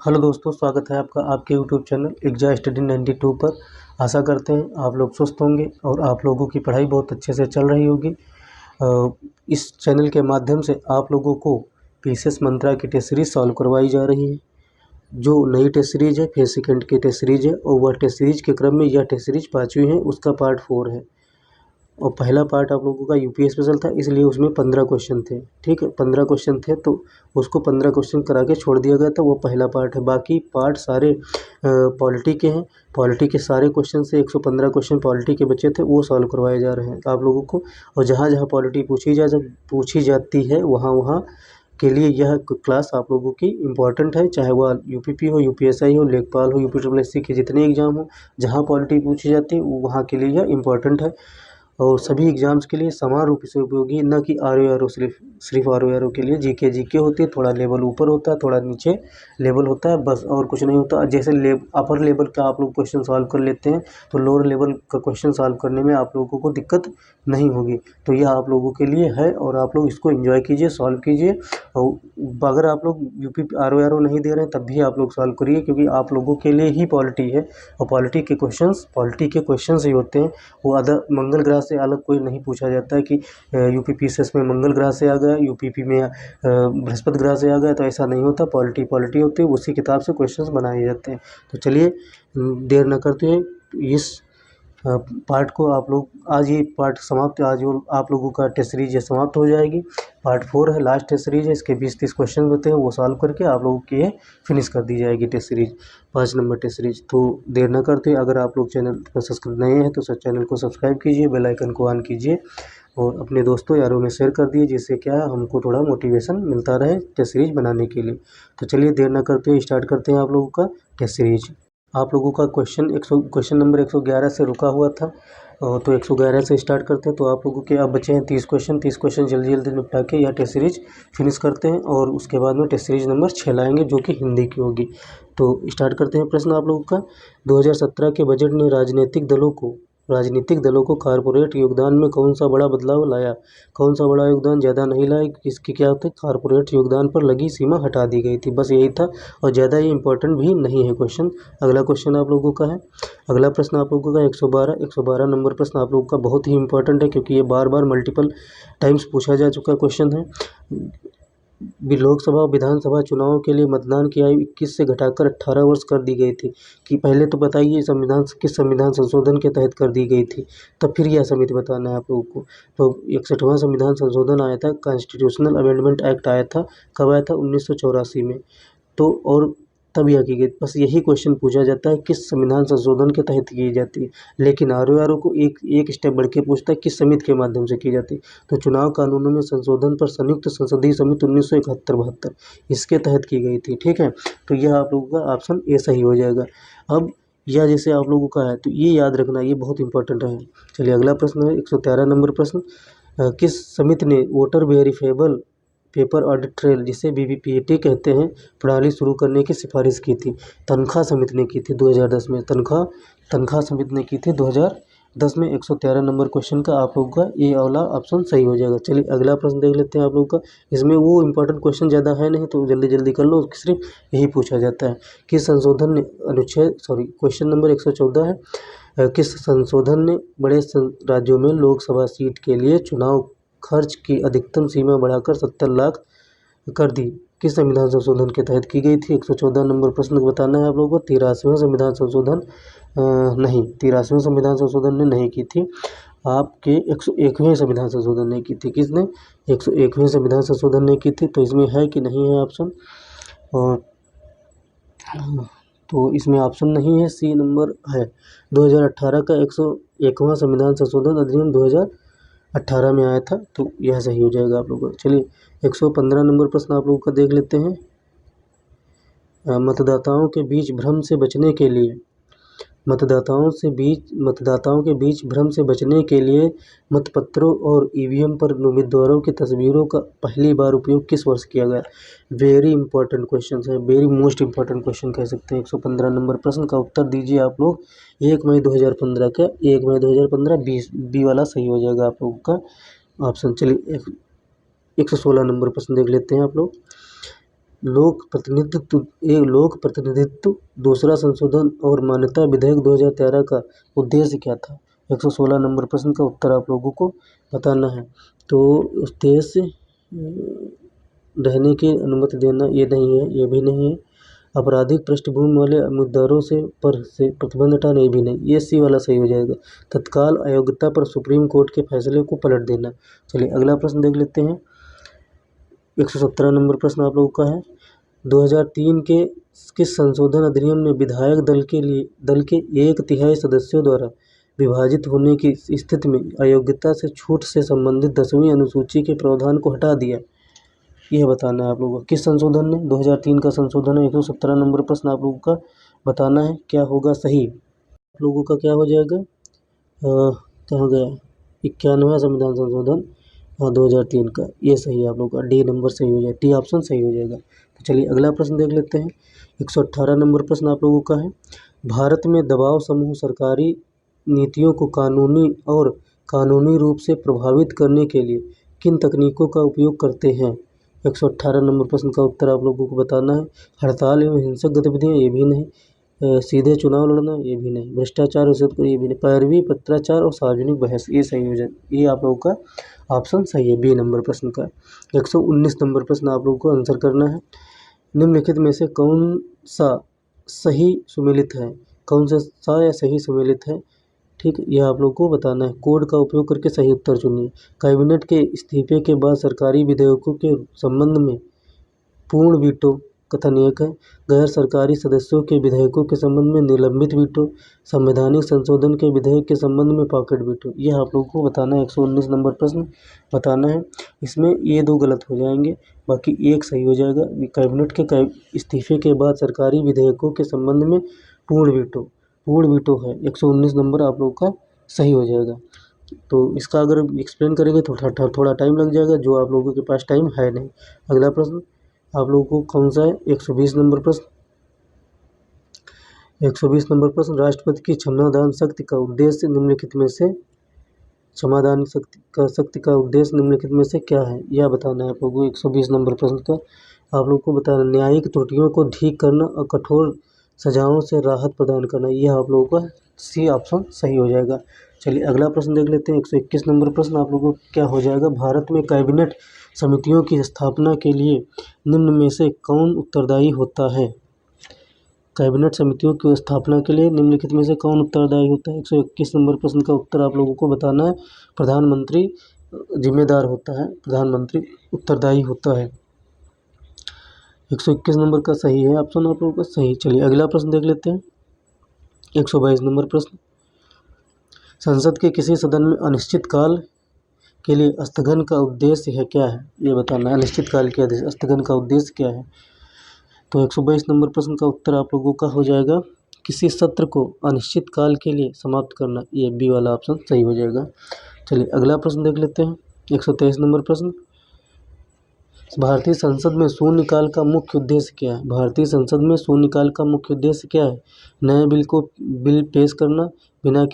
Hello दोस्तों, स्वागत है आपका आपके यूट्यूब चैनल एग्जा स्टडी 92 पर। आशा करते हैं आप लोग स्वस्थ होंगे और आप लोगों की पढ़ाई बहुत अच्छे से चल रही होगी। इस चैनल के माध्यम से आप लोगों को पीसीएस मंत्रा की टेस्ट सीरीज सॉल्व करवाई जा रही है। जो नई टेस्ट सीरीज है फेज सेकेंड की टेस्ट सीरीज है और वह टेस्ट सीरीज के क्रम में यह टेस्ट सीरीज 5वीं है, उसका पार्ट 4 है। और पहला पार्ट आप लोगों का यूपी स्पेशल था, इसलिए उसमें 15 क्वेश्चन थे। ठीक है, 15 क्वेश्चन थे तो उसको 15 क्वेश्चन करा के छोड़ दिया गया था, वो पहला पार्ट है। बाकी पार्ट सारे पॉलिटी के हैं। पॉलिटी के सारे क्वेश्चन से 115 क्वेश्चन पॉलिटी के बचे थे, वो सॉल्व करवाए जा रहे हैं आप लोगों को। और जहाँ जहाँ पॉलिटी पूछी जाती है वहाँ वहाँ के लिए यह क्लास आप लोगों की इम्पॉर्टेंट है। चाहे वह यूपीपी हो, यूपीएसआई हो, लेखपाल हो, यूपी ट्रिपल एस सी के जितने एग्जाम हो, जहाँ पॉलिटी पूछी जाती है वहाँ के लिए यह इम्पॉर्टेंट है। और सभी एग्जाम्स के लिए समान रूप से उपयोगी, न कि आर सिर्फ आर के लिए जीके होती है। थोड़ा लेवल ऊपर होता है, थोड़ा नीचे लेवल होता है, बस और कुछ नहीं होता। जैसे अपर लेवल का आप लोग क्वेश्चन सॉल्व कर लेते हैं तो लोअर लेवल का क्वेश्चन सॉल्व करने में आप लोगों को दिक्कत नहीं होगी। तो यह आप लोगों के लिए है और आप लोग इसको एंजॉय कीजिए, सॉल्व कीजिए। और अगर आप लोग यूपी आर नहीं दे रहे हैं तब भी आप लोग सॉल्व करिए, क्योंकि आप लोगों के लिए ही पॉलिटी है। और पॉलिटी के क्वेश्चंस ही होते हैं। वो अदर मंगल ग्रह से अलग कोई नहीं पूछा जाता है कि यूपी पीसीएस में मंगल ग्रह से आ गया, यूपीपी में बृहस्पति ग्रह से आ गया, तो ऐसा नहीं होता। पॉलिटी होती है, उसी किताब से क्वेश्चंस बनाए जाते हैं। तो चलिए देर न करते हुए इस पार्ट को आप लोग आज ये पार्ट समाप्त, आज आप लोगों का टेस्ट सीरीज ये समाप्त हो जाएगी। पार्ट 4 है, लास्ट टेस्ट सीरीज है। इसके 20-30 क्वेश्चन होते हैं, वो सॉल्व करके आप लोगों की ये फिनिश कर दी जाएगी test series, 5 number test series. तो देर न करते हुए अगर आप लोग चैनल पर सब्सक्राइब नए हैं तो चैनल को सब्सक्राइब कीजिए, बेल आइकन को ऑन कीजिए और अपने दोस्तों यारों में शेयर कर दिए, जिससे क्या है हमको थोड़ा मोटिवेशन मिलता रहे टेस्ट सीरीज बनाने के लिए। तो चलिए देर न करते हुए स्टार्ट करते हैं आप लोगों का टेस्ट सीरीज। आप लोगों का क्वेश्चन नंबर 111 से रुका हुआ था, तो 111 से स्टार्ट करते हैं। तो आप लोगों के अब बचे हैं 30 क्वेश्चन जल्दी जल्दी निपटा के यह टेस्ट सीरीज फिनिश करते हैं और उसके बाद में टेस्ट सीरीज नंबर 6 लाएंगे, जो कि हिंदी की होगी। तो स्टार्ट करते हैं प्रश्न आप लोगों का। 2017 के बजट ने राजनीतिक दलों को कॉरपोरेट योगदान में कौन सा बड़ा बदलाव लाया? कौन सा बड़ा योगदान ज़्यादा नहीं लाया? इसकी क्या होता है, कॉरपोरेट योगदान पर लगी सीमा हटा दी गई थी, बस यही था। और ज़्यादा ये इंपॉर्टेंट भी नहीं है क्वेश्चन। अगला क्वेश्चन आप लोगों का है, अगला प्रश्न आप लोगों का 112 नंबर प्रश्न आप लोगों का बहुत ही इंपॉर्टेंट है, क्योंकि ये बार बार मल्टीपल टाइम्स पूछा जा चुका क्वेश्चन है। लोकसभा और विधानसभा चुनाव के लिए मतदान की आयु 21 से घटाकर 18 वर्ष कर दी गई थी। कि पहले तो बताइए किस संविधान संशोधन के तहत कर दी गई थी, तब फिर यह समिति बताना है आप लोगों को। तो 61वां संविधान संशोधन आया था, कॉन्स्टिट्यूशनल अमेंडमेंट एक्ट आया था, कब आया था? 1984 में। तो और तब यह की गई, बस यही क्वेश्चन पूछा जाता है किस संविधान संशोधन के तहत की जाती है। लेकिन आर को एक स्टेप बढ़ के पूछता है किस समिति के माध्यम से की जाती है। तो चुनाव कानूनों में संशोधन पर संयुक्त संसदीय समिति 1971-72 इसके तहत की गई थी। ठीक है, तो यह आप लोगों का ऑप्शन ए सही हो जाएगा। अब यह जैसे आप लोगों का है तो ये याद रखना, ये बहुत इंपॉर्टेंट है। चलिए अगला प्रश्न है 113 नंबर प्रश्न। किस समिति ने वोटर वेरिफेबल पेपर ऑडिट ट्रेल, जिसे वीवीपीएटी कहते हैं, प्रणाली शुरू करने की सिफारिश की थी? तनख्वाह समिति ने की थी 2010 में। तनख्वाह समिति ने की थी 2010 में। 113 नंबर क्वेश्चन का आप लोगों का ये वाला ऑप्शन सही हो जाएगा। चलिए अगला प्रश्न देख लेते हैं आप लोगों का। इसमें वो इंपॉर्टेंट क्वेश्चन ज़्यादा है नहीं, तो जल्दी जल्दी कर लो, सिर्फ यही पूछा जाता है कि संशोधन ने क्वेश्चन नंबर 114 है। किस संशोधन ने बड़े राज्यों में लोकसभा सीट के लिए चुनाव खर्च की अधिकतम सीमा बढ़ाकर 70 लाख कर दी? किस संविधान संशोधन के तहत की गई थी? 114 नंबर प्रश्न को बताना है आप लोगों को। 83वां संविधान संशोधन नहीं, 83वां संविधान संशोधन ने नहीं की थी। आपके 101वें संविधान संशोधन ने की थी। किसने? 101वें संविधान संशोधन ने की थी। तो इसमें है कि नहीं है ऑप्शन? और तो इसमें ऑप्शन नहीं है, सी नंबर है। 2018 का 101वां संविधान संशोधन अधिनियम 2018 में आया था, तो यह सही हो जाएगा आप लोगों का। चलिए 115 नंबर प्रश्न आप लोगों का देख लेते हैं। मतदाताओं के बीच भ्रम से बचने के लिए मतपत्रों और ईवीएम पर उम्मीदवारों की तस्वीरों का पहली बार उपयोग किस वर्ष किया गया? वेरी इंपॉर्टेंट क्वेश्चन है, वेरी मोस्ट इंपॉर्टेंट क्वेश्चन कह सकते हैं। 115 नंबर प्रश्न का उत्तर दीजिए आप लोग 1 मई 2015 का। 1 मई 2015 बी वाला सही हो जाएगा आप लोगों का ऑप्शन। चलिए 116 नंबर प्रश्न देख लेते हैं आप लोग। लोक प्रतिनिधित्व दूसरा संशोधन और मान्यता विधेयक 2013 का उद्देश्य क्या था? 116 नंबर प्रश्न का उत्तर आप लोगों को बताना है। तो उद्देश्य रहने की अनुमति देना, ये नहीं है, ये भी नहीं है। आपराधिक पृष्ठभूमि वाले मुद्दारों से प्रतिबंध हटाना, ये भी नहीं, ये सी वाला सही हो जाएगा। तत्काल अयोग्यता पर सुप्रीम कोर्ट के फैसले को पलट देना। चलिए अगला प्रश्न देख लेते हैं। 117 नंबर प्रश्न आप लोगों का है, 2003 के किस संशोधन अधिनियम ने विधायक दल के 1/3 सदस्यों द्वारा विभाजित होने की स्थिति में अयोग्यता से छूट से संबंधित 10वीं अनुसूची के प्रावधान को हटा दिया? यह बताना है आप लोगों को। किस संशोधन ने? 2003 का संशोधन है। 117 नंबर प्रश्न आप लोगों का बताना है क्या होगा सही। आप लोगों का क्या हो जाएगा, कहाँ गया, 91वां संविधान संशोधन 2003 का, ये सही है आप लोगों का। डी नंबर सही हो जाएगा, डी ऑप्शन सही हो जाएगा। तो चलिए अगला प्रश्न देख लेते हैं। 118 नंबर प्रश्न आप लोगों का है, भारत में दबाव समूह सरकारी नीतियों को कानूनी रूप से प्रभावित करने के लिए किन तकनीकों का उपयोग करते हैं? 118 नंबर प्रश्न का उत्तर आप लोगों को बताना है। हड़ताल एवं हिंसक गतिविधियाँ, ये भी नहीं। सीधे चुनाव लड़ना, ये भी नहीं। भ्रष्टाचार ये भी नहीं। पैरवी, पत्राचार और सार्वजनिक बहस, ये सही हो जाए, ये आप लोगों का ऑप्शन सही है, बी नंबर प्रश्न का। 119 नंबर प्रश्न आप लोगों को आंसर करना है। निम्नलिखित में से कौन सा सही सुमेलित है? कौन सा या सही सुमेलित है? ठीक, यह आप लोगों को बताना है। कोड का उपयोग करके सही उत्तर चुनिए। कैबिनेट के इस्तीफे के बाद सरकारी विधेयकों के संबंध में पूर्ण वीटो कथन एक है। गैर सरकारी सदस्यों के विधेयकों के संबंध में निलंबित वीटो। संवैधानिक संशोधन के विधेयक के संबंध में पॉकेट वीटो। यह आप लोगों को बताना है। 119 नंबर प्रश्न बताना है। इसमें ये 2 गलत हो जाएंगे, बाकी एक सही हो जाएगा। कैबिनेट के इस्तीफे के बाद सरकारी विधेयकों के संबंध में पूर्ण वीटो है। 119 नंबर आप लोगों का सही हो जाएगा। तो इसका अगर एक्सप्लेन करेंगे तो थोड़ा टाइम लग जाएगा, जो आप लोगों के पास टाइम है नहीं। अगला प्रश्न आप लोगों को कौन सा है? 120 नंबर प्रश्न। 120 नंबर प्रश्न, राष्ट्रपति की क्षमादान शक्ति का उद्देश्य निम्नलिखित में से क्या है? यह बताना है आप लोगों को। 120 नंबर प्रश्न का आप लोगों को बताना, न्यायिक त्रुटियों को ठीक करना और कठोर सजाओं से राहत प्रदान करना। यह आप लोगों का सी ऑप्शन सही हो जाएगा। चलिए अगला प्रश्न देख लेते हैं। 121 नंबर प्रश्न आप लोगों को क्या हो जाएगा, भारत में कैबिनेट समितियों की स्थापना के लिए निम्न में से कौन उत्तरदायी होता है? कैबिनेट समितियों की स्थापना के लिए निम्नलिखित में से कौन उत्तरदायी होता है? 121 नंबर प्रश्न का उत्तर आप लोगों को बताना है। प्रधानमंत्री जिम्मेदार होता है, प्रधानमंत्री उत्तरदायी होता है। 121 नंबर का सही है ऑप्शन आप लोगों का सही। चलिए अगला प्रश्न देख लेते हैं। 122 नंबर प्रश्न, संसद के किसी सदन में अनिश्चित काल के लिए स्थगन का उद्देश्य है क्या है? ये बताना है। अनिश्चित काल के स्थगन का उद्देश्य क्या है? तो 122 नंबर प्रश्न का उत्तर आप लोगों का हो जाएगा, किसी सत्र को अनिश्चित काल के लिए समाप्त करना। ये बी वाला ऑप्शन सही हो जाएगा। चलिए अगला प्रश्न देख लेते हैं। 123 नंबर प्रश्न, भारतीय संसद में शून्यकाल का मुख्य उद्देश्य क्या है? भारतीय संसद में शून्यकाल का मुख्य उद्देश्य क्या है? नए बिल पेश करना, बिना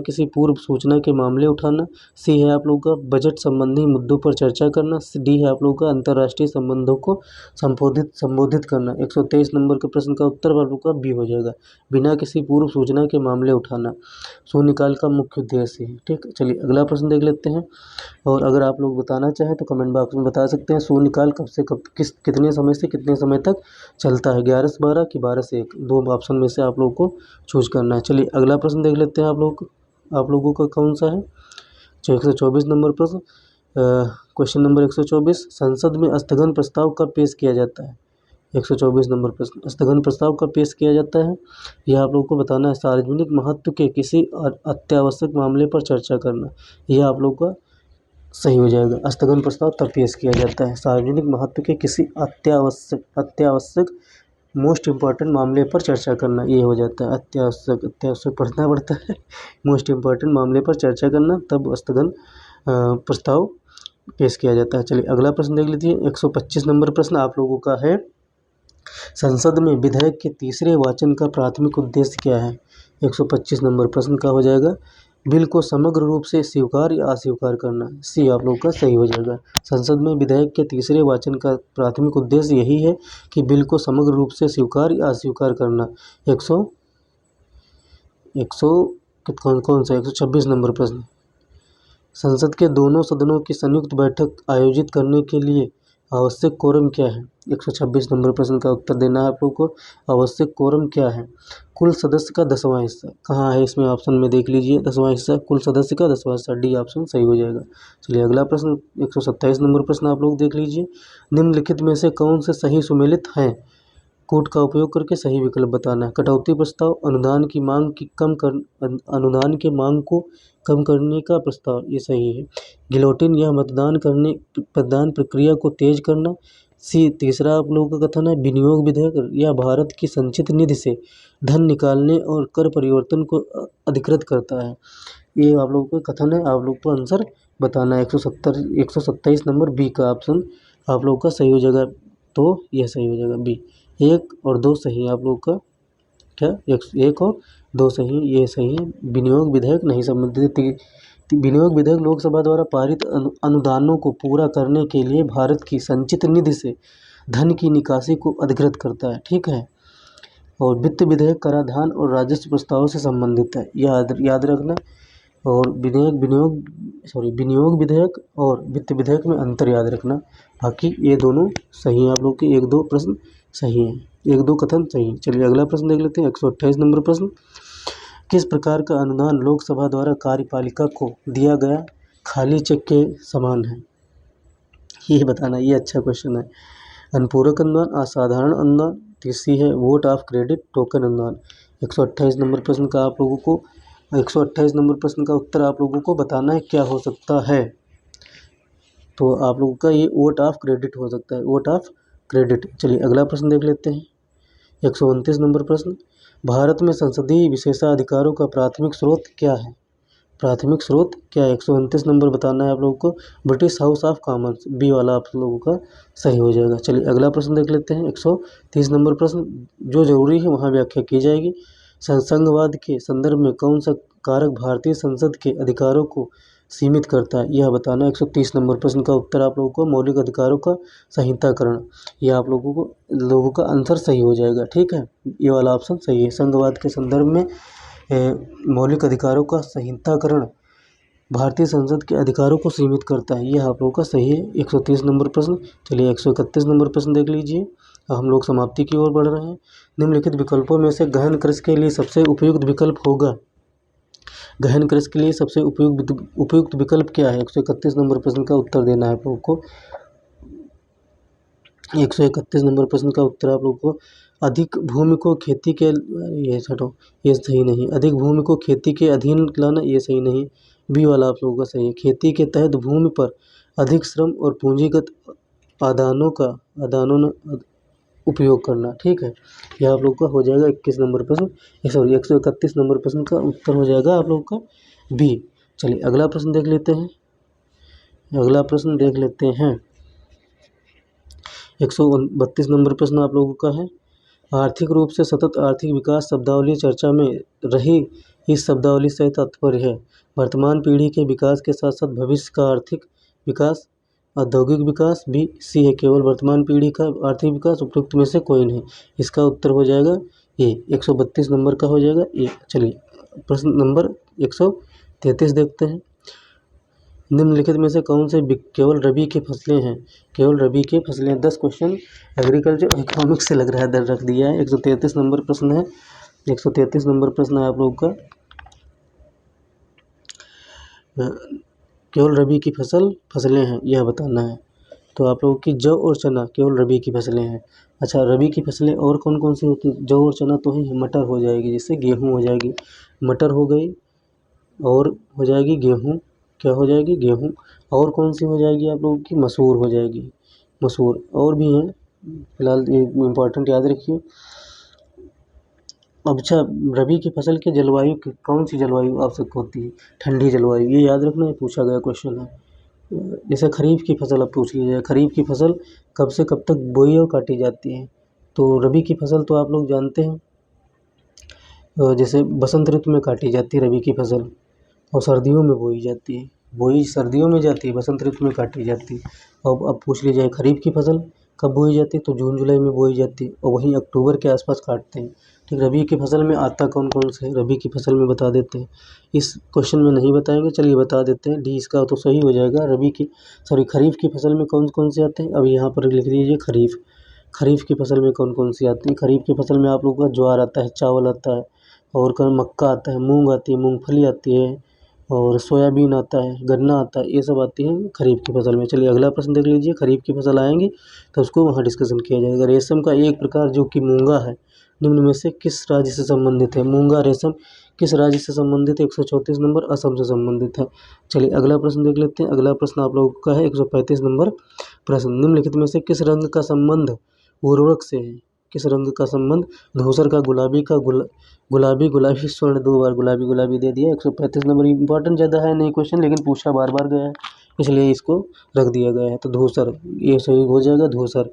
किसी पूर्व सूचना के मामले उठाना। सी है आप लोगों का बजट संबंधी मुद्दों पर चर्चा करना। डी है आप लोगों का अंतर्राष्ट्रीय संबंधों को संबोधित करना। 123 नंबर के प्रश्न का उत्तर आप लोगों का बी हो जाएगा, बिना किसी पूर्व सूचना के मामले उठाना शून्यकाल का मुख्य उद्देश्य है। ठीक, चलिए अगला प्रश्न देख लेते हैं। और अगर आप लोग बताना चाहें तो कमेंट बॉक्स में बता सकते हैं, शून्यकाल कब से कब कितने समय से कितने समय तक चलता है? 11 से 12 कि 12 से 1? 2 ऑप्शन में से आप लोगों को चूज करना है। चलिए अगला प्रश्न देख लेते हैं। आप लोगों का कौन सा है? 124 नंबर प्रश्न, क्वेश्चन नंबर 124, संसद में स्थगन प्रस्ताव कब पेश किया जाता है? 124 नंबर प्रश्न, स्थगन प्रस्ताव कब पेश किया जाता है? यह आप लोगों को बताना है। सार्वजनिक महत्व के किसी अत्यावश्यक मामले पर चर्चा करना। यह आप लोगों का सही हो जाएगा। स्थगन प्रस्ताव तब पेश किया जाता है सार्वजनिक महत्व के किसी अत्यावश्यक मोस्ट इम्पॉर्टेंट मामले पर चर्चा करना। ये हो जाता है अत्यावश्यक पढ़ना पड़ता है। मोस्ट इम्पॉर्टेंट मामले पर चर्चा करना, तब स्थगन प्रस्ताव पेश किया जाता है। चलिए अगला प्रश्न देख लीजिए। 125 नंबर प्रश्न आप लोगों का है, संसद में विधेयक के तीसरे वाचन का प्राथमिक उद्देश्य क्या है? 125 नंबर प्रश्न का हो जाएगा, बिल को समग्र रूप से स्वीकार या अस्वीकार करना, सी आप लोग का सही हो जाएगा। संसद में विधेयक के तीसरे वाचन का प्राथमिक उद्देश्य यही है कि बिल को समग्र रूप से स्वीकार या अस्वीकार करना। 126 नंबर प्रश्न, संसद के दोनों सदनों की संयुक्त बैठक आयोजित करने के लिए आवश्यक कोरम क्या है? 126 नंबर प्रश्न का उत्तर देना है आप लोग को। आवश्यक कोरम क्या है? कुल सदस्य का 10वां हिस्सा। कहाँ है इसमें? ऑप्शन में देख लीजिए, 10वां हिस्सा, कुल सदस्य का 10वां हिस्सा, डी ऑप्शन सही हो जाएगा। चलिए अगला प्रश्न 127 नंबर प्रश्न आप लोग देख लीजिए। निम्नलिखित में से कौन से सही सुमेलित हैं? कूट का उपयोग करके सही विकल्प बताना है। कटौती प्रस्ताव, अनुदान की मांग की कम कर अनुदान की मांग को कम करने का प्रस्ताव, ये सही है। गिलोटिन या मतदान प्रक्रिया को तेज करना, सी तीसरा आप लोगों का कथन है। विनियोग विधेयक या भारत की संचित निधि से धन निकालने और कर परिवर्तन को अधिकृत करता है, ये आप लोगों का कथन है। आप लोग को आंसर बताना है। 127 नंबर बी का ऑप्शन आप लोग का सही हो जाएगा। तो यह सही हो जाएगा बी। 1 और 2 सही है आप लोग का। क्या? 1 और 2 सही, ये सही है। विनियोग विधेयक नहीं संबंधित। विनियोग विधेयक लोकसभा द्वारा पारित अनुदानों को पूरा करने के लिए भारत की संचित निधि से धन की निकासी को अधिकृत करता है, ठीक है। और वित्त विधेयक कराधान और राजस्व प्रस्तावों से संबंधित है, याद रखना। और विनियोग विधेयक और वित्त विधेयक में अंतर याद रखना। बाकी ये दोनों सही हैं आप लोग के, 1-2 प्रश्न सही हैं, 1-2 कथन सही हैं। चलिए अगला प्रश्न देख लेते हैं। 128 नंबर प्रश्न, किस प्रकार का अनुदान लोकसभा द्वारा कार्यपालिका को दिया गया खाली चेक के समान है? ये बताना, ये अच्छा क्वेश्चन है। अनुपूरक अनुदान, असाधारण अनुदान, तीसरी है वोट ऑफ क्रेडिट, टोकन अनुदान। 128 नंबर प्रश्न का आप लोगों को 128 नंबर प्रश्न का उत्तर आप लोगों को बताना है क्या हो सकता है। तो आप लोगों का ये वोट ऑफ क्रेडिट हो सकता है, वोट ऑफ क्रेडिट। चलिए अगला प्रश्न देख लेते हैं। 129 नंबर प्रश्न, भारत में संसदीय विशेषाधिकारों का प्राथमिक स्रोत क्या है? प्राथमिक स्रोत क्या है? 129 नंबर बताना है आप लोगों को। British House of Commons, B वाला आप लोगों का सही हो जाएगा। चलिए अगला प्रश्न देख लेते हैं। 130 नंबर प्रश्न, जो जरूरी है वहाँ व्याख्या की जाएगी। संघवाद के संदर्भ में कौन सा कारक भारतीय संसद के अधिकारों को सीमित करता है, यह बताना। 130 नंबर प्रश्न का उत्तर आप लोगों को मौलिक अधिकारों का संहिताकरण, यह आप लोगों का आंसर सही हो जाएगा, ठीक है। ये वाला ऑप्शन सही है। संघवाद के संदर्भ में मौलिक अधिकारों का संहिताकरण भारतीय संसद के अधिकारों को सीमित करता है, यह आप लोगों का सही है। 130 नंबर प्रश्न। चलिए 131 नंबर प्रश्न देख लीजिए। हम लोग समाप्ति की ओर बढ़ रहे हैं। निम्नलिखित विकल्पों में से गहन कृषि के लिए सबसे उपयुक्त विकल्प होगा। गहन कृषि के लिए सबसे उपयुक्त विकल्प क्या है? 131 नंबर प्रश्न का उत्तर देना है आप लोगों को। 131 नंबर प्रश्न का उत्तर आप लोगों को, अधिक भूमि को खेती के, ये छठो, ये सही नहीं। अधिक भूमि को खेती के अधीन लाना, ये सही नहीं। बी वाला आप लोगों का सही है। खेती के तहत भूमि पर अधिक श्रम और पूंजीगत आदानों उपयोग करना, ठीक है। यह आप लोग का हो जाएगा 21 नंबर प्रश्न, 131 नंबर प्रश्न का उत्तर हो जाएगा आप लोग का बी। चलिए अगला प्रश्न देख लेते हैं। 132 नंबर प्रश्न आप लोगों का है। आर्थिक रूप से सतत आर्थिक विकास शब्दावली चर्चा में रही, इस शब्दावली से तात्पर्य है वर्तमान पीढ़ी के विकास के साथ साथ भविष्य का आर्थिक विकास, औद्योगिक विकास, बी, सी है केवल वर्तमान पीढ़ी का आर्थिक विकास, उपयुक्त में से कोई नहीं। इसका उत्तर हो जाएगा ए, 132 नंबर का हो जाएगा ए। चलिए प्रश्न नंबर 133 देखते हैं। निम्नलिखित में से कौन से केवल रबी की फसलें हैं? केवल रबी की फसलें, 10 क्वेश्चन एग्रीकल्चर इकोनॉमिक्स से लग रहा है रख दिया है। 133 नंबर प्रश्न है। 133 नंबर प्रश्न है आप लोगों का, केवल रबी की फसलें हैं, यह बताना है। तो आप लोगों की जौ और चना केवल रबी की फसलें हैं। अच्छा, रबी की फसलें और कौन कौन सी होती है? जौ और चना तो ही, मटर हो जाएगी, जिससे गेहूँ हो जाएगी, मटर हो गई, और हो जाएगी गेहूँ, क्या हो जाएगी? गेहूँ। और कौन सी हो जाएगी आप लोगों की? मसूर हो जाएगी, मसूर। और भी हैं, फिलहाल ये इम्पोर्टेंट याद रखिए। अब अच्छा, रबी की फसल की जलवायु कौन सी जलवायु आवश्यक होती है? ठंडी जलवायु, ये याद रखना, ये पूछा गया क्वेश्चन है। जैसे खरीफ की फसल अब पूछ लीजिए, खरीफ की फसल कब से कब तक बोई और काटी जाती है? तो रबी की फसल तो आप लोग जानते हैं, जैसे बसंत ऋतु में काटी जाती है रबी की फसल। और सर्दियों में बोई जाती है। बोई सर्दियों में जाती है, बसंत ऋतु में काटी जाती है। अब पूछ ली जाए खरीफ की फसल कब बोई जाती है, तो जून जुलाई में बोई जाती है और वहीं अक्टूबर के आसपास काटते हैं। ठीक, रबी की फसल में आता कौन कौन से है, रबी की फसल में बता देते हैं। इस क्वेश्चन में नहीं बताएंगे, चलिए बता देते हैं। डी इसका तो सही हो जाएगा। खरीफ की फसल में कौन कौन से आते हैं, अब यहाँ पर लिख लीजिए खरीफ। खरीफ की फसल में कौन कौन सी आती है, खरीफ की फसल में आप लोगों का ज्वार आता है, चावल आता है, और मक्का आता है, मूंग आती है, मूंगफली आती है, और सोयाबीन आता है, गन्ना आता है, ये सब आती है खरीफ की फसल में। चलिए अगला प्रश्न देख लीजिए। खरीफ की फसल आएंगी तो उसको वहाँ डिस्कशन किया जाएगा। रेशम का एक प्रकार जो कि मूंगा है, निम्न में से किस राज्य से संबंधित है। मूंगा रेशम किस राज्य से संबंधित है, 134 नंबर असम से संबंधित है। चलिए अगला प्रश्न देख लेते हैं। अगला प्रश्न आप लोगों का है 135 नंबर प्रश्न। निम्नलिखित में से किस रंग का संबंध उर्वरक से है। किस रंग का संबंध, धूसर का गुलाबी गुलाबी स्वर्ण, 2 बार गुलाबी गुलाबी दे दिया। 135 नंबर इंपॉर्टेंट ज़्यादा है नहीं क्वेश्चन, लेकिन पूछा बार बार गया है इसलिए इसको रख दिया गया है। तो धूसर ये सही हो जाएगा, धूसर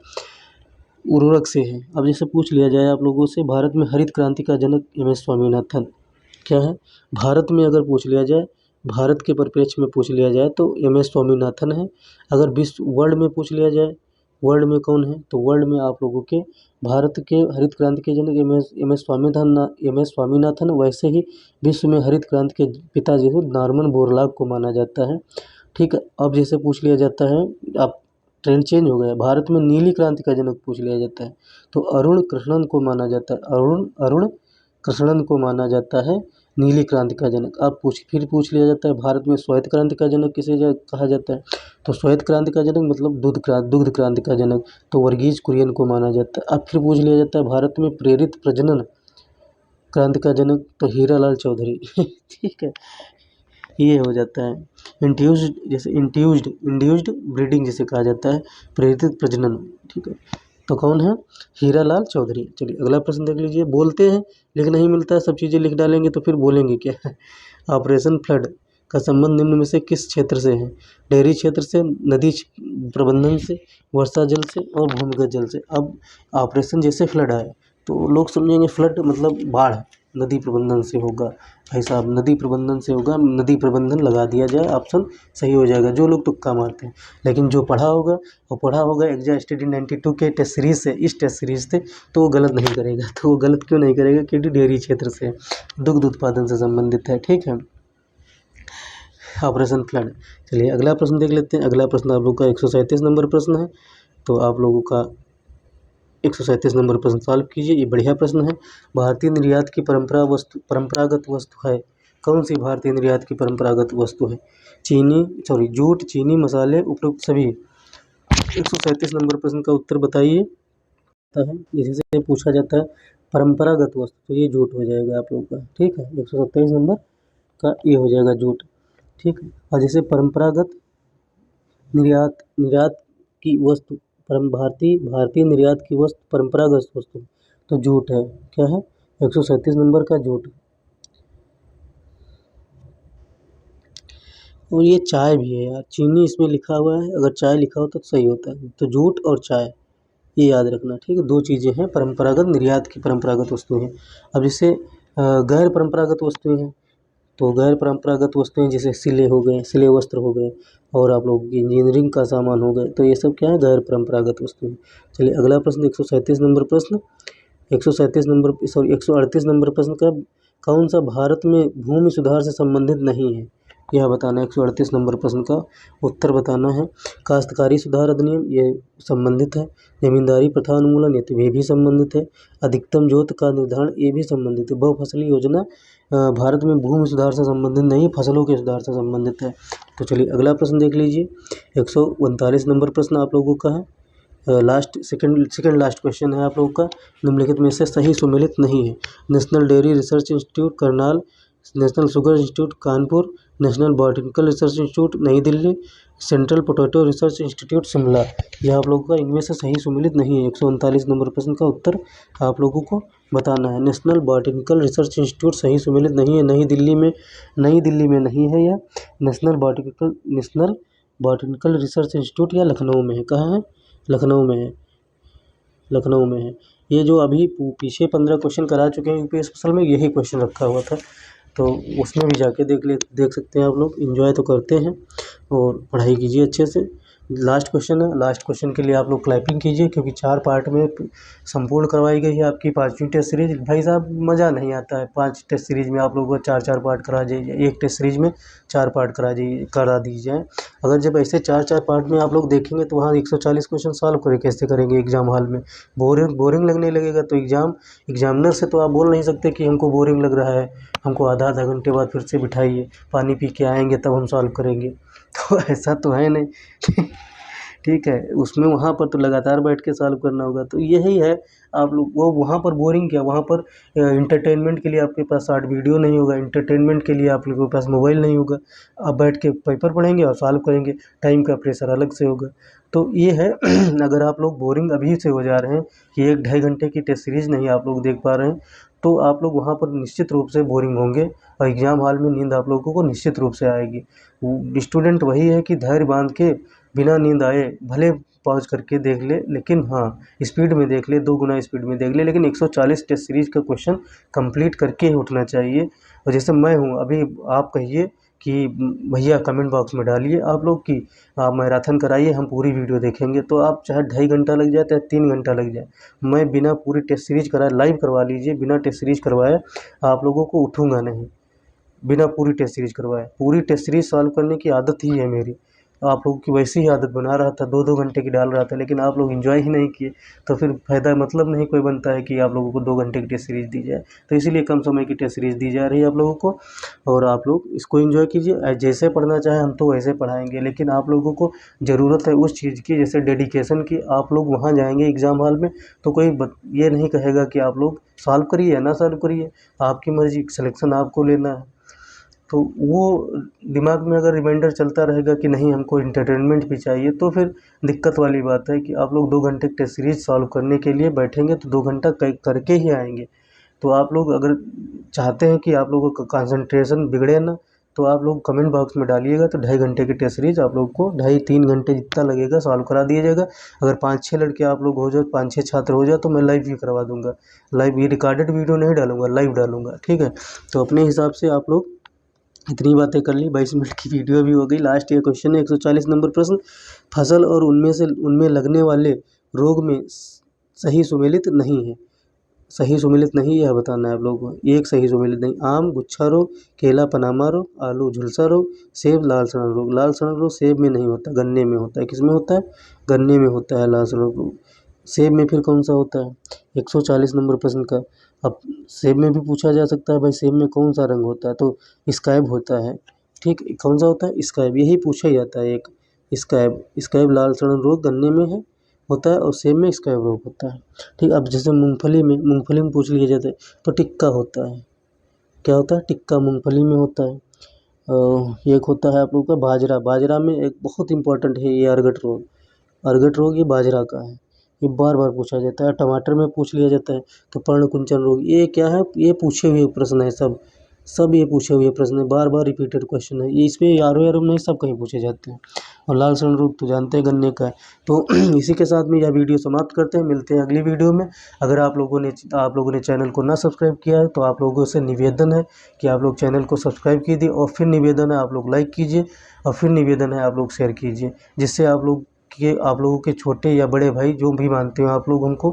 उर्वरक से है। अब जैसे पूछ लिया जाए आप लोगों से, भारत में हरित क्रांति का जनक एम.एस. स्वामीनाथन क्या है। भारत में अगर पूछ लिया जाए, भारत के परिप्रेक्ष्य में पूछ लिया जाए तो एम.एस. स्वामीनाथन है। अगर विश्व वर्ल्ड में पूछ लिया जाए, वर्ल्ड में कौन है, तो वर्ल्ड में आप लोगों के भारत के हरित क्रांति के जनक एम एस स्वामीनाथन। वैसे ही विश्व में हरित क्रांति के पिता जो है नॉर्मन बोरलॉग को माना जाता है। ठीक है, अब जैसे पूछ लिया जाता है, अब ट्रेंड चेंज हो गया, भारत में नीली क्रांति का जनक पूछ लिया जाता है तो अरुण कृष्णन को माना जाता है। अरुण कृष्णन को माना जाता है नीली क्रांति का जनक। अब फिर पूछ लिया जाता है, भारत में श्वेत क्रांति का जनक किसे कहा जाता है, तो श्वेत क्रांति का जनक मतलब दुग्ध क्रांति का जनक, तो वर्गीज कुरियन को माना जाता है। अब फिर पूछ लिया जाता है, भारत में प्रेरित प्रजनन क्रांति का जनक, तो हीरालाल चौधरी ठीक है, ये हो जाता है। इंड्यूस्ड ब्रीडिंग जिसे कहा जाता है, प्रेरित प्रजनन। ठीक है, तो कौन है, हीरालाल चौधरी। चलिए अगला प्रश्न देख लीजिए। बोलते हैं लेकिन नहीं मिलता है, सब चीज़ें लिख डालेंगे तो फिर बोलेंगे क्या ऑपरेशन फ्लड का संबंध निम्न में से किस क्षेत्र से है। डेयरी क्षेत्र से, नदी प्रबंधन से, वर्षा जल से और भूमिगत जल से। अब ऑपरेशन जैसे फ्लड आए तो लोग समझेंगे फ्लड मतलब बाढ़, नदी प्रबंधन से होगा। भाई साहब नदी प्रबंधन से होगा, नदी प्रबंधन लगा दिया जाए, ऑप्शन सही हो जाएगा। जो लोग तुक्का मारते हैं, लेकिन जो पढ़ा होगा वो पढ़ा होगा एग्जाम स्टडी 92 के टेस्ट सीरीज से, इस टेस्ट सीरीज से, तो वो गलत नहीं करेगा। तो वो गलत क्यों नहीं करेगा, क्योंकि डेयरी क्षेत्र से, दुग्ध उत्पादन से संबंधित है। ठीक है, ऑपरेशन फ्लड। चलिए अगला प्रश्न देख लेते हैं। अगला प्रश्न आप लोग का 137 नंबर प्रश्न है, तो आप लोगों का 137 नंबर प्रश्न सॉल्व कीजिए। ये बढ़िया प्रश्न है। भारतीय निर्यात की परंपरागत वस्तु है, कौन सी भारतीय निर्यात की परंपरागत वस्तु है। जूट, चीनी, मसाले, उपरोक्त सभी। 137 नंबर प्रश्न का उत्तर बताइए। इसी से पूछा जाता है परंपरागत वस्तु, तो ये जूट हो जाएगा आप लोगों का। ठीक है, 127 नंबर का ये हो जाएगा जूट। ठीक है, और जैसे परंपरागत निर्यात की वस्तु, भारतीय निर्यात की वस्तु परंपरागत वस्तु, तो जूट है। क्या है, 137 नंबर का जूट। और ये चाय भी है यार, चीनी इसमें लिखा हुआ है, अगर चाय लिखा होता तो सही होता है। तो जूट और चाय ये याद रखना। ठीक है, 2 चीज़ें हैं परंपरागत निर्यात की परंपरागत वस्तु हैं। अब जैसे गैर परंपरागत वस्तुएं हैं, तो गैर परंपरागत वस्तुएं जैसे सिले हो गए, सिले वस्त्र हो गए, और आप लोगों की इंजीनियरिंग का सामान हो गए, तो ये सब क्या है, गैर परंपरागत वस्तुएं। चलिए अगला प्रश्न 137 नंबर प्रश्न, 138 नंबर प्रश्न का कौन सा भारत में भूमि सुधार से संबंधित नहीं है, यह बताना है। 138 नंबर प्रश्न का उत्तर बताना है। काश्तकारी सुधार अधिनियम ये संबंधित है। जमींदारी प्रथा उन्मूलन ये भी संबंधित है। अधिकतम जोत का निर्धारण ये भी संबंधित है। बहुफसली योजना भारत में भूमि सुधार से संबंधित नहीं, फसलों के सुधार से संबंधित है। तो चलिए अगला प्रश्न देख लीजिए। 139 नंबर प्रश्न आप लोगों का है, सेकंड लास्ट क्वेश्चन है आप लोगों का। निम्नलिखित में से सही सुमेलित नहीं है। National dairy research institute Karnal, national sugar institute Kanpur, national botanical research institute Nai Delhi, central potato research institute Shimla, यह आप लोगों का इनमें से सही सुमेलित नहीं है। 139 नंबर प्रश्न का उत्तर आप लोगों को बताना है। नेशनल बॉटनिकल रिसर्च इंस्टीट्यूट सही सुमेलित नहीं है, नई दिल्ली में नहीं है यह। नेशनल बॉटनिकल रिसर्च इंस्टीट्यूट या लखनऊ में है। कहाँ है, लखनऊ में है। ये जो अभी पीछे 15 क्वेश्चन करा चुके हैं यूपीएससी स्पेशल में, यही क्वेश्चन रखा हुआ था। तो उसमें भी जाके देख सकते हैं आप लोग। एंजॉय तो करते हैं और पढ़ाई कीजिए अच्छे से। लास्ट क्वेश्चन है, लास्ट क्वेश्चन के लिए आप लोग क्लैपिंग कीजिए, क्योंकि 4 पार्ट में संपूर्ण करवाई गई है आपकी 5वीं टेस्ट सीरीज। भाई साहब मज़ा नहीं आता है 5 टेस्ट सीरीज में आप लोगों को 4-4 पार्ट करा दीजिए, एक टेस्ट सीरीज में 4 पार्ट करा दीजिए। अगर जब ऐसे 4-4 पार्ट में आप लोग देखेंगे तो वहाँ 140 क्वेश्चन सॉल्व कैसे करेंगे एग्जाम हॉल में? बोरिंग लगने लगेगा। तो एग्जामिनर से तो आप बोल नहीं सकते कि हमको बोरिंग लग रहा है, हमको आधा आधा घंटे बाद फिर से बिठाइए, पानी पी के आएंगे तब हम सॉल्व करेंगे। तो ऐसा तो है नहीं। ठीक है, उसमें वहाँ पर तो लगातार बैठ के सॉल्व करना होगा। तो यही है, आप लोग वो वहाँ पर बोरिंग क्या, वहाँ पर इंटरटेनमेंट के लिए आपके पास शॉर्ट वीडियो नहीं होगा, इंटरटेनमेंट के लिए आप लोगों के पास मोबाइल नहीं होगा। आप बैठ के पेपर पढ़ेंगे और सॉल्व करेंगे, टाइम का प्रेशर अलग से होगा। तो ये है अगर आप लोग बोरिंग अभी से हो जा रहे हैं कि 1-2.5 घंटे की टेस्ट सीरीज नहीं आप लोग देख पा रहे हैं, तो आप लोग वहाँ पर निश्चित रूप से बोरिंग होंगे और एग्ज़ाम हॉल में नींद आप लोगों को निश्चित रूप से आएगी। स्टूडेंट वही है कि धैर्य बांध के बिना नींद आए भले पॉज करके देख ले, लेकिन हाँ स्पीड में देख ले, 2 गुना स्पीड में देख ले, लेकिन 140 टेस्ट सीरीज का क्वेश्चन कंप्लीट करके ही उठना चाहिए। और जैसे मैं हूँ अभी, आप कहिए कि भैया कमेंट बॉक्स में डालिए आप लोग कि आप मैराथन कराइए, हम पूरी वीडियो देखेंगे। तो आप चाहे 2.5 घंटा लग जाए चाहे 3 घंटा लग जाए, मैं बिना पूरी टेस्ट सीरीज कराए, लाइव करवा लीजिए, बिना टेस्ट सीरीज करवाए आप लोगों को उठूँगा नहीं, बिना पूरी टेस्ट सीरीज करवाए। पूरी टेस्ट सीरीज सॉल्व करने की आदत ही है मेरी, आप लोगों की वैसी ही आदत बना रहा था, 2-2 घंटे की डाल रहा था, लेकिन आप लोग एंजॉय ही नहीं किए। तो फिर फ़ायदा मतलब नहीं कोई बनता है कि आप लोगों को 2 घंटे की टेस्ट सीरीज दी जाए। तो इसीलिए कम समय की टेस्ट सीरीज दी जा रही है आप लोगों को, और आप लोग इसको एंजॉय कीजिए। जैसे पढ़ना चाहें हम तो वैसे पढ़ाएंगे, लेकिन आप लोगों को ज़रूरत है उस चीज़ की, जैसे डेडिकेशन की। आप लोग वहाँ जाएंगे एग्ज़ाम हॉल में तो कोई ये नहीं कहेगा कि आप लोग सॉल्व करिए या ना सॉल्व करिए, आपकी मर्ज़ी, सिलेक्शन आपको लेना है। तो वो दिमाग में अगर रिमाइंडर चलता रहेगा कि नहीं हमको एंटरटेनमेंट भी चाहिए, तो फिर दिक्कत वाली बात है कि आप लोग 2 घंटे टेस्ट सीरीज सॉल्व करने के लिए बैठेंगे तो 2 घंटा करके ही आएंगे। तो आप लोग अगर चाहते हैं कि आप लोगों का कंसंट्रेशन बिगड़े ना, तो आप लोग कमेंट बॉक्स में डालिएगा, तो 2.5 घंटे की टेस्ट सीरीज आप लोग को 2.5-3 घंटे जितना लगेगा सॉल्व करा दिया जाएगा। अगर 5-6 लड़के आप लोग हो जाओ, 5-6 छात्र हो जाओ, तो मैं लाइव भी करवा दूंगा। लाइव, ये रिकॉर्डेड वीडियो नहीं डालूंगा, लाइव डालूंगा, ठीक है। तो अपने हिसाब से आप लोग इतनी बातें कर ली, 22 मिनट की वीडियो भी हो गई। लास्ट ये क्वेश्चन है 140 नंबर प्रश्न, फसल और उनमें लगने वाले रोग में सही सुमेलित नहीं है। सही सुमेलित नहीं, यह बताना है आप लोगों को। एक सही सुमेलित नहीं, आम गुच्छा रोग, केला पनामा रोग, आलू झुलसा रोग, सेब लाल सड़क रोग। लाल सड़क रोग सेब में नहीं होता, गन्ने में होता है। किसमें होता है? गन्ने में होता है लाल सड़क रोग। सेब में फिर कौन सा होता है? 140 नंबर प्रश्न का। अब सेब में भी पूछा जा सकता है भाई सेब में कौन सा रंग होता है, तो स्काइब होता है। ठीक, कौन सा होता है? स्काइब, यही पूछा जाता है एक, स्काइब लाल सड़क रोग गन्ने में है होता है और सेब में स्काइब रोग होता है। ठीक, अब जैसे मूंगफली में पूछ लिया जाता है तो टिक्का होता है। क्या होता है? टिक्का मूंगफली में होता है। एक होता है आप लोगों का बाजरा, बाजरा में एक बहुत इंपॉर्टेंट है ये अर्गट रोग। अर्गट रोग ये बाजरा का है, ये बार बार पूछा जाता है। टमाटर में पूछ लिया जाता है तो पर्णकुंचन रोग, ये क्या है? ये पूछे हुए प्रश्न है, सब ये पूछे हुए प्रश्न है, बार बार रिपीटेड क्वेश्चन है ये। इसमें यारो नहीं, सब कहीं पूछे जाते हैं। और लाल सड़क रोग तो जानते हैं गन्ने का है। तो इसी के साथ में यह वीडियो समाप्त करते हैं, मिलते हैं अगली वीडियो में। अगर आप लोगों ने चैनल को ना सब्सक्राइब किया है तो आप लोगों से निवेदन है कि आप लोग चैनल को सब्सक्राइब कीजिए, और फिर निवेदन है आप लोग लाइक कीजिए, और फिर निवेदन है आप लोग शेयर कीजिए, जिससे आप लोगों के छोटे या बड़े भाई जो भी मानते हो आप लोग, हमको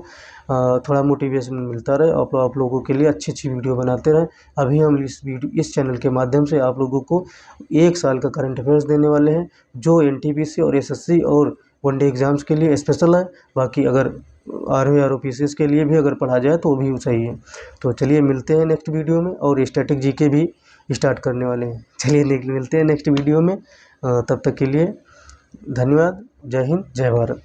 थोड़ा मोटिवेशन मिलता रहे, और आप लोगों के लिए अच्छी अच्छी वीडियो बनाते रहें। अभी हम इस चैनल के माध्यम से आप लोगों को 1 साल का करंट अफेयर्स देने वाले हैं, जो एनटीपीसी और एसएससी और वनडे एग्ज़ाम्स के लिए स्पेशल है। बाकी अगर आरओ या आरओपीसीएस के लिए भी अगर पढ़ा जाए तो वो भी सही है। तो चलिए मिलते हैं नेक्स्ट वीडियो में, और स्टैटिक जीके भी स्टार्ट करने वाले हैं। चलिए मिलते हैं नेक्स्ट वीडियो में, तब तक के लिए धन्यवाद। जय हिंद, जय भारत।